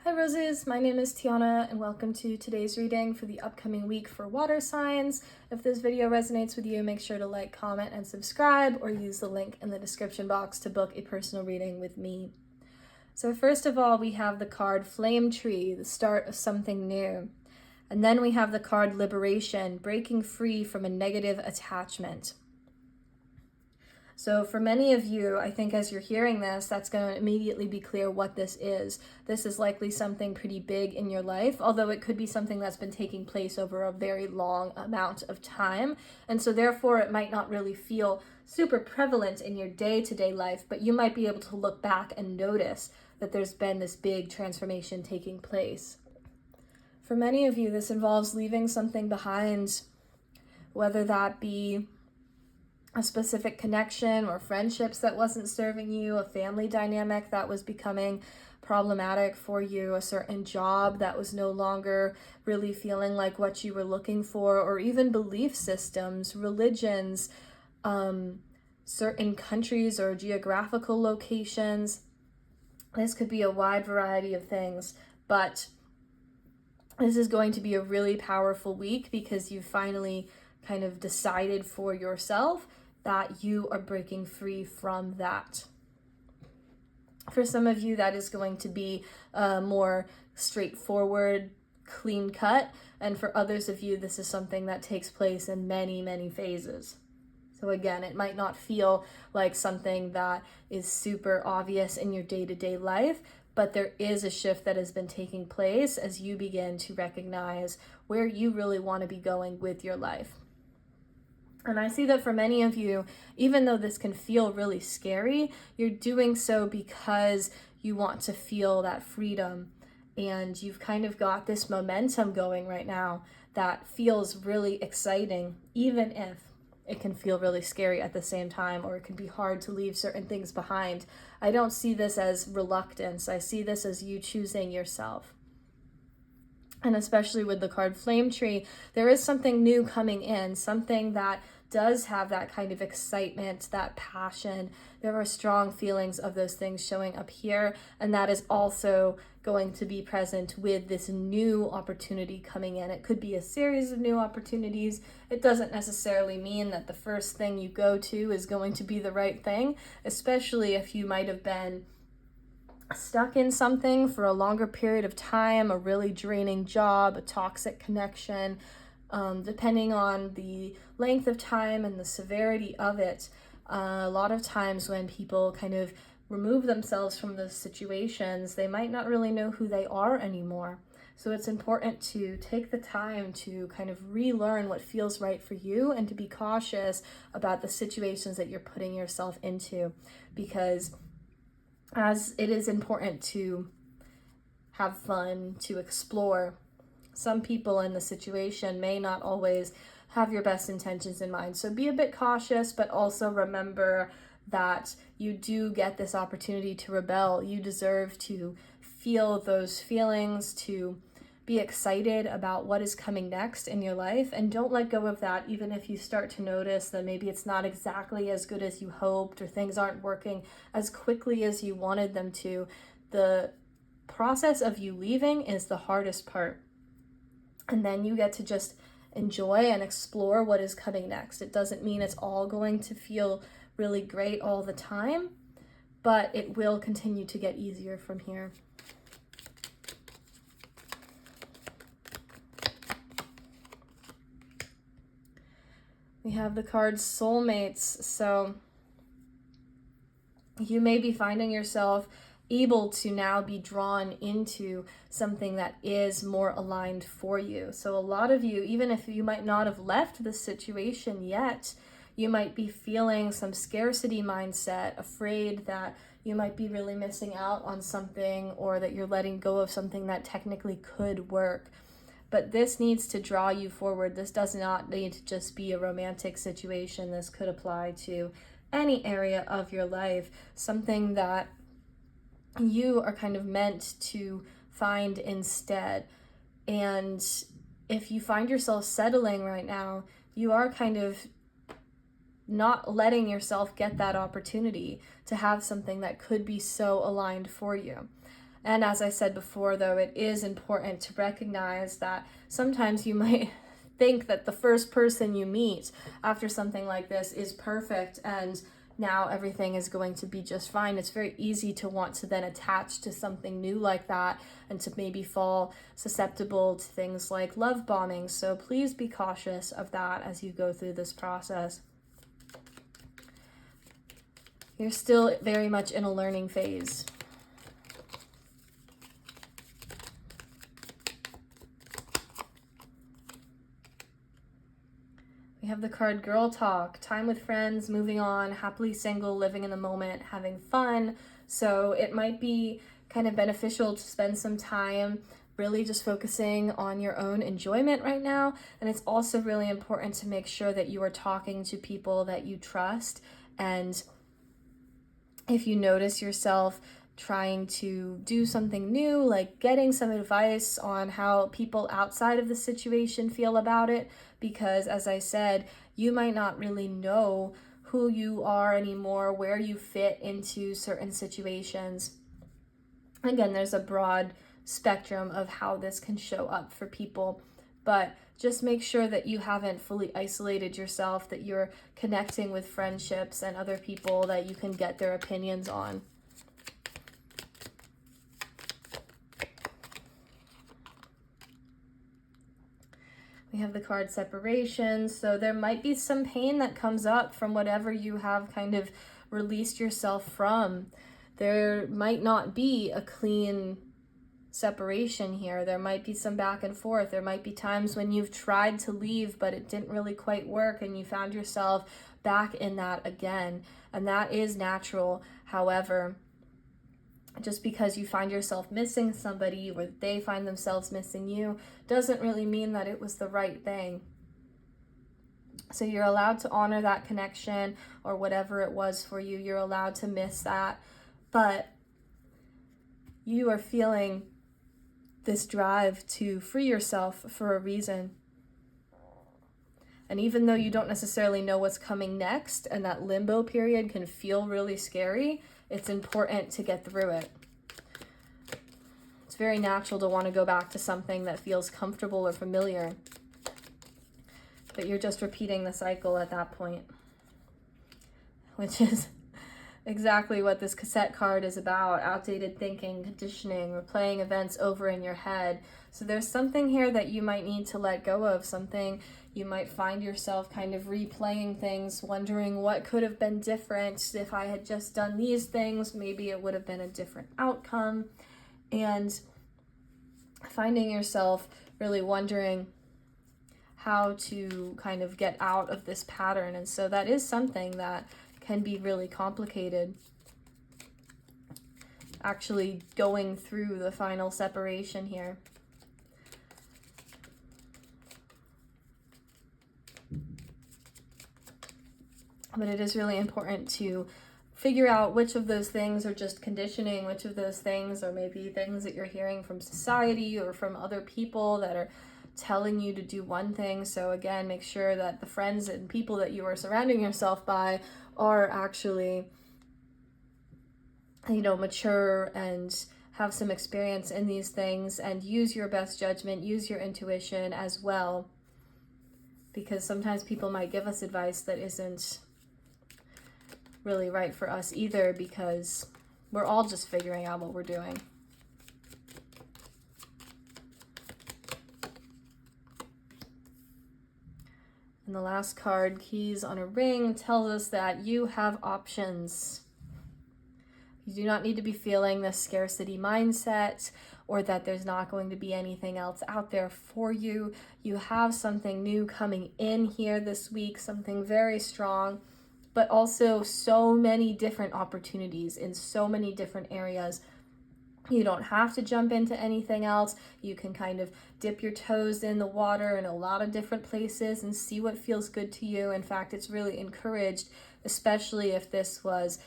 Hi Roses, my name is Tiana and welcome to today's reading for the upcoming week for water signs. If this video resonates with you, make sure to like, comment, and subscribe, or use the link in the description box to book a personal reading with me. So first of all, we have the card Flame Tree, the start of something new. And then we have the card Liberation, breaking free from a negative attachment. So for many of you, I think as you're hearing this, that's going to immediately be clear what this is. This is likely something pretty big in your life, although it could be something that's been taking place over a very long amount of time. And so therefore, it might not really feel super prevalent in your day-to-day life, but you might be able to look back and notice that there's been this big transformation taking place. For many of you, this involves leaving something behind, whether that be a specific connection or friendships that wasn't serving you, a family dynamic that was becoming problematic for you, a certain job that was no longer really feeling like what you were looking for, or even belief systems, religions, certain countries or geographical locations. This could be a wide variety of things, but this is going to be a really powerful week because you finally kind of decided for yourself that you are breaking free from that. For some of you, that is going to be more straightforward, clean cut. And for others of you, this is something that takes place in many, many phases. So again, it might not feel like something that is super obvious in your day-to-day life, but there is a shift that has been taking place as you begin to recognize where you really want to be going with your life. And I see that for many of you, even though this can feel really scary, you're doing so because you want to feel that freedom. And you've kind of got this momentum going right now that feels really exciting, even if it can feel really scary at the same time, or it can be hard to leave certain things behind. I don't see this as reluctance. I see this as you choosing yourself. And especially with the card Flame Tree, there is something new coming in, something that does have that kind of excitement, that passion. There are strong feelings of those things showing up here, and that is also going to be present with this new opportunity coming in. It could be a series of new opportunities. It doesn't necessarily mean that the first thing you go to is going to be the right thing, especially if you might have been stuck in something for a longer period of time, a really draining job, a toxic connection, depending on the length of time and the severity of it. A lot of times when people kind of remove themselves from those situations, they might not really know who they are anymore. So it's important to take the time to kind of relearn what feels right for you and to be cautious about the situations that you're putting yourself into, because as it is important to have fun, to explore, some people in the situation may not always have your best intentions in mind. So be a bit cautious, but also remember that you do get this opportunity to rebel. You deserve to feel those feelings, to be excited about what is coming next in your life, and don't let go of that even if you start to notice that maybe it's not exactly as good as you hoped, or things aren't working as quickly as you wanted them to. The process of you leaving is the hardest part, and then you get to just enjoy and explore what is coming next. It doesn't mean it's all going to feel really great all the time, but it will continue to get easier from here. We have the card Soulmates. So you may be finding yourself able to now be drawn into something that is more aligned for you. So a lot of you, even if you might not have left the situation yet, you might be feeling some scarcity mindset, afraid that you might be really missing out on something, or that you're letting go of something that technically could work. But this needs to draw you forward. This does not need to just be a romantic situation. This could apply to any area of your life, something that you are kind of meant to find instead. And if you find yourself settling right now, you are kind of not letting yourself get that opportunity to have something that could be so aligned for you. And as I said before, though, it is important to recognize that sometimes you might think that the first person you meet after something like this is perfect and now everything is going to be just fine. It's very easy to want to then attach to something new like that and to maybe fall susceptible to things like love bombing. So please be cautious of that as you go through this process. You're still very much in a learning phase. We have the card Girl Talk, time with friends, moving on, happily single, living in the moment, having fun. So it might be kind of beneficial to spend some time really just focusing on your own enjoyment right now. And it's also really important to make sure that you are talking to people that you trust. And if you notice yourself trying to do something new, like getting some advice on how people outside of the situation feel about it, because as I said, you might not really know who you are anymore, where you fit into certain situations. Again, there's a broad spectrum of how this can show up for people, but just make sure that you haven't fully isolated yourself, that you're connecting with friendships and other people that you can get their opinions on. We have the card separation, so there might be some pain that comes up from whatever you have kind of released yourself from. There might not be a clean separation here. There might be some back and forth. There might be times when you've tried to leave, but it didn't really quite work, and you found yourself back in that again. And that is natural. However, just because you find yourself missing somebody or they find themselves missing you doesn't really mean that it was the right thing. So you're allowed to honor that connection or whatever it was for you. You're allowed to miss that. But you are feeling this drive to free yourself for a reason. And even though you don't necessarily know what's coming next, and that limbo period can feel really scary, it's important to get through it. It's very natural to want to go back to something that feels comfortable or familiar, but you're just repeating the cycle at that point, which is exactly what this cassette card is about: outdated thinking, conditioning, replaying events over in your head. So there's something here that you might need to let go of, something you might find yourself kind of replaying things, wondering what could have been different. If I had just done these things, maybe it would have been a different outcome. And finding yourself really wondering how to kind of get out of this pattern. And so that is something that can be really complicated. Actually going through the final separation here. But it is really important to figure out which of those things are just conditioning, which of those things are maybe things that you're hearing from society or from other people that are telling you to do one thing. So again, make sure that the friends and people that you are surrounding yourself by are actually, mature and have some experience in these things, and use your best judgment, use your intuition as well, because sometimes people might give us advice that isn't really right for us either, because we're all just figuring out what we're doing. And the last card, Keys on a Ring, tells us that you have options. You do not need to be feeling this scarcity mindset or that there's not going to be anything else out there for you. You have something new coming in here this week, something very strong, but also so many different opportunities in so many different areas. You don't have to jump into anything else. You can kind of dip your toes in the water in a lot of different places and see what feels good to you. In fact, it's really encouraged, especially if this was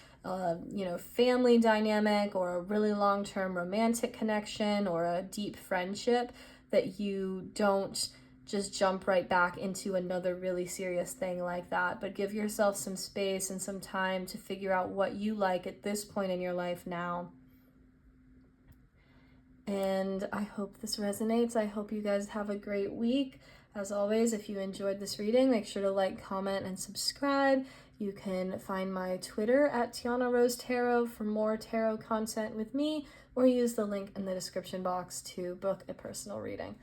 family dynamic or a really long-term romantic connection or a deep friendship, that you don't just jump right back into another really serious thing like that, but give yourself some space and some time to figure out what you like at this point in your life now. And I hope this resonates. I hope you guys have a great week. As always, if you enjoyed this reading, make sure to like, comment, and subscribe. You can find my Twitter at Tianna Rose Tarot for more tarot content with me, or use the link in the description box to book a personal reading.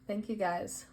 Thank you guys.